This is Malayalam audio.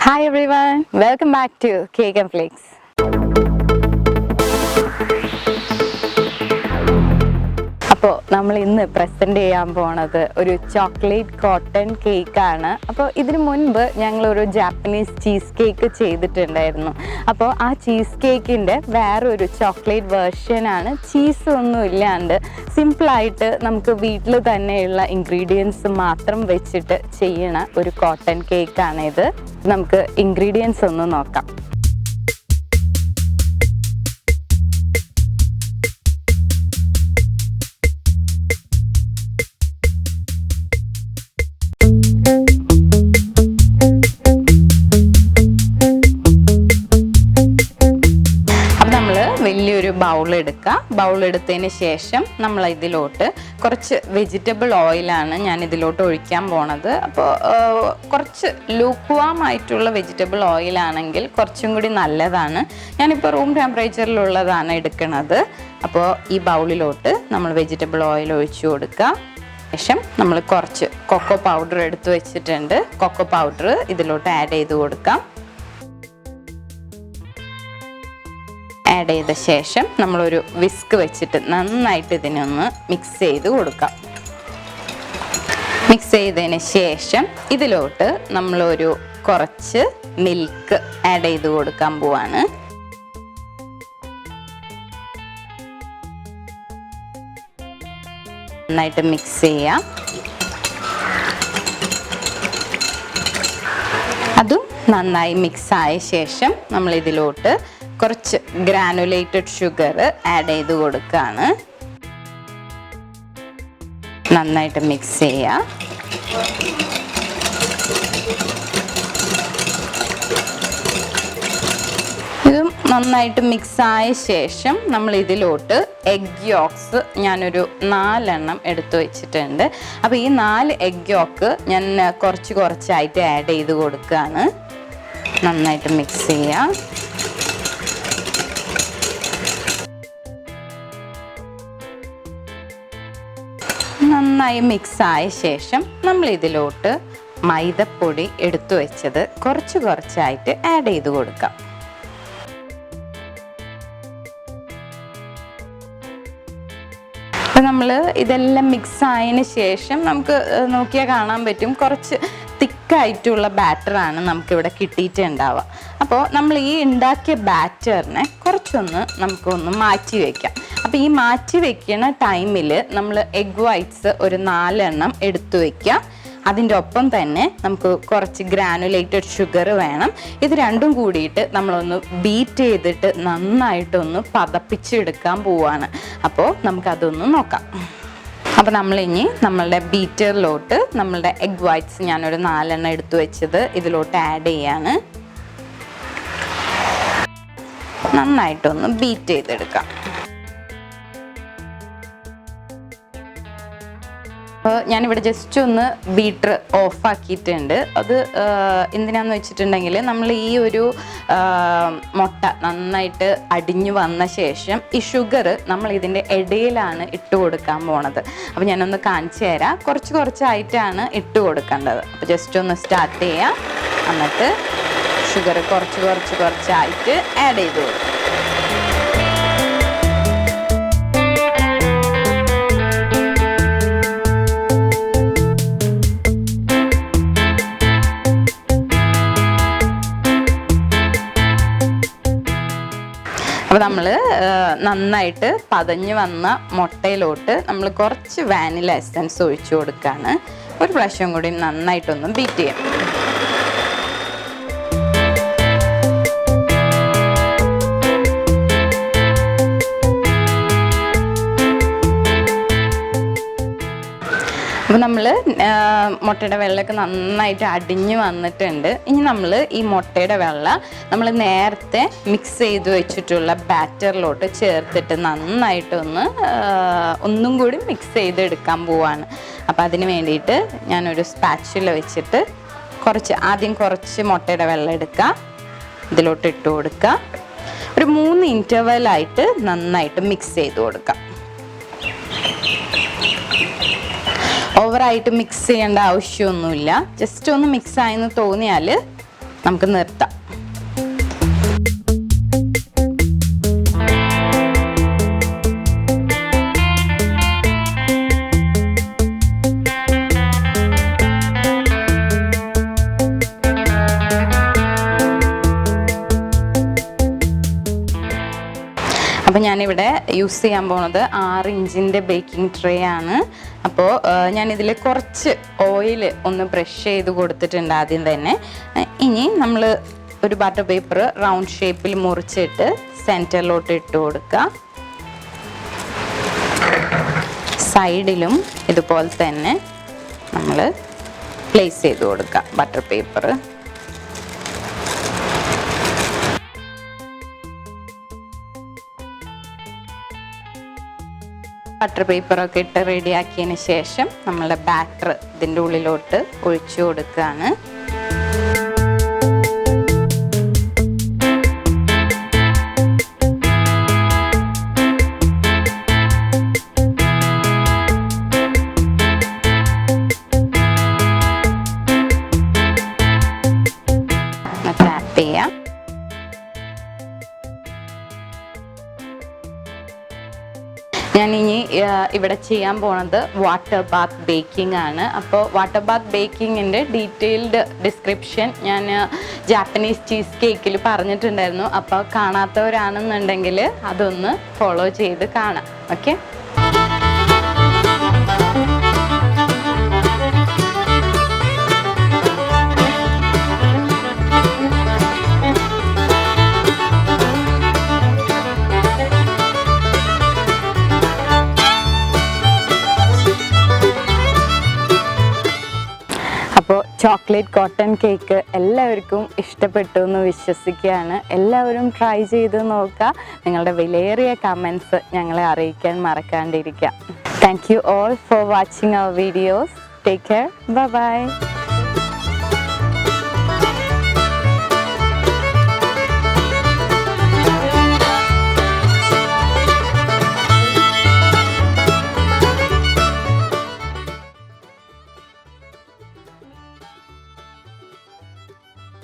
Hi everyone, welcome back to Cake and Flakes. അപ്പോൾ നമ്മൾ ഇന്ന് പ്രസൻറ്റ് ചെയ്യാൻ പോണത് ഒരു ചോക്ലേറ്റ് കോട്ടൺ കേക്കാണ്. അപ്പോൾ ഇതിനു മുൻപ് ഞങ്ങളൊരു ജാപ്പനീസ് ചീസ് കേക്ക് ചെയ്തിട്ടുണ്ടായിരുന്നു. അപ്പോൾ ആ ചീസ് കേക്കിൻ്റെ വേറൊരു ചോക്ലേറ്റ് വേർഷനാണ്, ചീസ് ഒന്നും ഇല്ലാണ്ട് സിമ്പിളായിട്ട് നമുക്ക് വീട്ടിൽ തന്നെയുള്ള ഇൻഗ്രീഡിയൻസ് മാത്രം വെച്ചിട്ട് ചെയ്യണ ഒരു കോട്ടൺ കേക്കാണിത്. നമുക്ക് ഇൻഗ്രീഡിയൻസ് ഒന്ന് നോക്കാം. വലിയൊരു ബൗൾ എടുക്കുക. ബൗൾ എടുത്തതിന് ശേഷം നമ്മൾ ഇതിലോട്ട് കുറച്ച് വെജിറ്റബിൾ ഓയിലാണ് ഞാൻ ഇതിലോട്ട് ഒഴിക്കാൻ പോണത്. അപ്പോൾ കുറച്ച് ലൂക്ക്വാം ആയിട്ടുള്ള വെജിറ്റബിൾ ഓയിലാണെങ്കിൽ കുറച്ചും കൂടി നല്ലതാണ്. ഞാനിപ്പോൾ റൂം ടെമ്പറേച്ചറിലുള്ളതാണ് എടുക്കുന്നത്. അപ്പോൾ ഈ ബൗളിലോട്ട് നമ്മൾ വെജിറ്റബിൾ ഓയിൽ ഒഴിച്ചു കൊടുക്കുക. ശേഷം നമ്മൾ കുറച്ച് കൊക്കോ പൗഡർ എടുത്ത് വെച്ചിട്ടുണ്ട്. കൊക്കോ പൗഡർ ഇതിലോട്ട് ആഡ് ചെയ്ത് കൊടുക്കാം. ആഡ് ചെയ്ത ശേഷം നമ്മളൊരു വിസ്ക് വെച്ചിട്ട് നന്നായിട്ട് ഇതിനൊന്ന് മിക്സ് ചെയ്ത് കൊടുക്കാം. മിക്സ് ചെയ്തതിന് ശേഷം ഇതിലോട്ട് നമ്മളൊരു കുറച്ച് മിൽക്ക് ആഡ് ചെയ്ത് കൊടുക്കാൻ പോവാണ്. നന്നായിട്ട് മിക്സ് ചെയ്യാം. അതും നന്നായി മിക്സ് ആയ ശേഷം നമ്മൾ ഇതിലോട്ട് കുറച്ച് ഗ്രാനുലേറ്റഡ് ഷുഗർ ആഡ് ചെയ്ത് കൊടുക്കുകയാണ്. നന്നായിട്ട് മിക്സ് ചെയ്യാം. ഇതും നന്നായിട്ട് മിക്സ് ആയ ശേഷം നമ്മൾ ഇതിലോട്ട് എഗ് യോക്സ് ഞാനൊരു 4 എണ്ണം എടുത്തു വെച്ചിട്ടുണ്ട്. അപ്പോൾ ഈ 4 എഗ് യോക്ക് ഞാൻ കുറച്ചായിട്ട് ആഡ് ചെയ്ത് കൊടുക്കുകയാണ്. നന്നായിട്ട് മിക്സ് ചെയ്യാം. നന്നായി മിക്സ് ആയ ശേഷം നമ്മൾ ഇതിലോട്ട് മൈദപ്പൊടി എടുത്തു വെച്ചത് കുറച്ചായിട്ട് ആഡ് ചെയ്ത് കൊടുക്കാം. അപ്പോൾ നമ്മൾ ഇതെല്ലാം മിക്സ് ആയതിന് ശേഷം നമുക്ക് നോക്കിയാൽ കാണാൻ പറ്റും കുറച്ച് തിക്കായിട്ടുള്ള ബാറ്ററാണ് നമുക്കിവിടെ കിട്ടിയിട്ടുണ്ടാവുക. അപ്പോൾ നമ്മൾ ഈ ഉണ്ടാക്കിയ ബാറ്ററിനെ കുറച്ചൊന്ന് നമുക്കൊന്ന് മാറ്റി വയ്ക്കാം. അപ്പോൾ ഈ മാറ്റി വെക്കുന്ന ടൈമിൽ നമ്മൾ എഗ് വൈറ്റ്സ് ഒരു 4 എണ്ണം എടുത്തു വയ്ക്കാം. അതിൻ്റെ ഒപ്പം തന്നെ നമുക്ക് കുറച്ച് ഗ്രാനുലേറ്റഡ് ഷുഗർ വേണം. ഇത് രണ്ടും കൂടിയിട്ട് നമ്മളൊന്ന് ബീറ്റ് ചെയ്തിട്ട് നന്നായിട്ടൊന്ന് പതപ്പിച്ചെടുക്കാൻ പോവാണ്. അപ്പോൾ നമുക്കതൊന്ന് നോക്കാം. അപ്പോൾ നമ്മളിനി നമ്മളുടെ ബീറ്ററിലോട്ട് നമ്മളുടെ എഗ് വൈറ്റ്സ് ഞാനൊരു 4 എണ്ണം എടുത്തു വെച്ചത് ഇതിലോട്ട് ആഡ് ചെയ്യാണ്. നന്നായിട്ടൊന്ന് ബീറ്റ് ചെയ്തെടുക്കാം. ഞാനിവിടെ ജസ്റ്റ് ഒന്ന് ബീറ്റർ ഓഫാക്കിയിട്ടുണ്ട്. അത് എന്തിനാന്ന് വെച്ചിട്ടുണ്ടെങ്കിൽ നമ്മൾ ഈ ഒരു മുട്ട നന്നായിട്ട് അടിഞ്ഞു വന്ന ശേഷം ഈ ഷുഗർ നമ്മൾ ഇതിൻ്റെ ഇടയിലാണ് ഇട്ട് കൊടുക്കാൻ പോണത്. അപ്പോൾ ഞാനൊന്ന് കാണിച്ചു തരാം. കുറച്ചായിട്ടാണ് ഇട്ട് കൊടുക്കേണ്ടത്. അപ്പോൾ ജസ്റ്റ് ഒന്ന് സ്റ്റാർട്ട് ചെയ്യാം. എന്നിട്ട് ഷുഗർ കുറച്ചായിട്ട് ആഡ് ചെയ്ത് കൊടുക്കും. അപ്പോൾ നമ്മൾ നന്നായിട്ട് പതഞ്ഞ് വന്ന മുട്ടയിലോട്ട് നമ്മൾ കുറച്ച് വാനില എസൻസ് ഒഴിച്ചു കൊടുക്കുകയാണ്. ഒരു പ്രാവശ്യം കൂടി നന്നായിട്ടൊന്ന് ബീറ്റ് ചെയ്യാം. അപ്പോൾ നമ്മൾ മുട്ടയുടെ വെള്ളമൊക്കെ നന്നായിട്ട് അടിഞ്ഞ് വന്നിട്ടുണ്ട്. ഇനി നമ്മൾ ഈ മുട്ടയുടെ വെള്ളം നമ്മൾ നേരത്തെ മിക്സ് ചെയ്ത് വെച്ചിട്ടുള്ള ബാറ്ററിലോട്ട് ചേർത്തിട്ട് നന്നായിട്ടൊന്ന് ഒന്നും കൂടി മിക്സ് ചെയ്തെടുക്കാൻ പോവാണ്. അപ്പോൾ അതിന് വേണ്ടിയിട്ട് ഞാനൊരു സ്പാച്ചുല വെച്ചിട്ട് ആദ്യം കുറച്ച് മുട്ടയുടെ വെള്ളം എടുക്കുക, ഇതിലോട്ട് ഇട്ട് കൊടുക്കുക. ഒരു 3 ഇൻ്റർവെലായിട്ട് നന്നായിട്ട് മിക്സ് ചെയ്ത് കൊടുക്കാം. ഓവറായിട്ട് മിക്സ് ചെയ്യേണ്ട ആവശ്യമൊന്നുമില്ല. ജസ്റ്റ് ഒന്ന് മിക്സ് ആയെന്ന് തോന്നിയാൽ നമുക്ക് നിർത്താം. അപ്പോൾ ഞാനിവിടെ യൂസ് ചെയ്യാൻ പോകുന്നത് 6 ഇഞ്ചിൻ്റെ ബേക്കിംഗ് ട്രേ ആണ്. അപ്പോൾ ഞാനിതിൽ കുറച്ച് ഓയിൽ ഒന്ന് ബ്രഷ് ചെയ്ത് കൊടുത്തിട്ടുണ്ട് ആദ്യം തന്നെ. ഇനി നമ്മൾ ഒരു ബട്ടർ പേപ്പർ റൗണ്ട് ഷേപ്പിൽ മുറിച്ചിട്ട് സെൻറ്ററിലോട്ട് ഇട്ട് കൊടുക്കുക. സൈഡിലും ഇതുപോലെ തന്നെ നമ്മൾ പ്ലേസ് ചെയ്ത് കൊടുക്കുക ബട്ടർ പേപ്പർ. ബട്ടർ പേപ്പറൊക്കെ ഇട്ട് റെഡിയാക്കിയതിന് ശേഷം നമ്മളുടെ ബാറ്റർ ഇതിൻ്റെ ഉള്ളിലോട്ട് ഒഴിച്ചു കൊടുക്കുകയാണ്. ടാപ്പ് ചെയ്യാം. ഞാൻ ഇനി ഇവിടെ ചെയ്യാൻ പോണത് വാട്ടർ ബാത്ത് ബേക്കിംഗ് ആണ്. അപ്പോൾ വാട്ടർ ബാത്ത് ബേക്കിങ്ങിൻ്റെ ഡീറ്റെയിൽഡ് ഡിസ്ക്രിപ്ഷൻ ഞാൻ ജാപ്പനീസ് ചീസ് കേക്കിൽ പറഞ്ഞിട്ടുണ്ടായിരുന്നു. അപ്പോൾ കാണാത്തവരാണെന്നുണ്ടെങ്കിൽ അതൊന്ന് ഫോളോ ചെയ്ത് കാണാം. ഓക്കെ. അപ്പോൾ ചോക്ലേറ്റ് കോട്ടൺ കേക്ക് എല്ലാവർക്കും ഇഷ്ടപ്പെട്ടു എന്ന് വിശ്വസിക്കുകയാണ്. എല്ലാവരും ട്രൈ ചെയ്ത് നോക്കുക. നിങ്ങളുടെ വിലയേറിയ കമൻസ് ഞങ്ങളെ അറിയിക്കാൻ മറക്കാണ്ടിരിക്കുക. Thank you all for watching our videos. Take care. Bye by.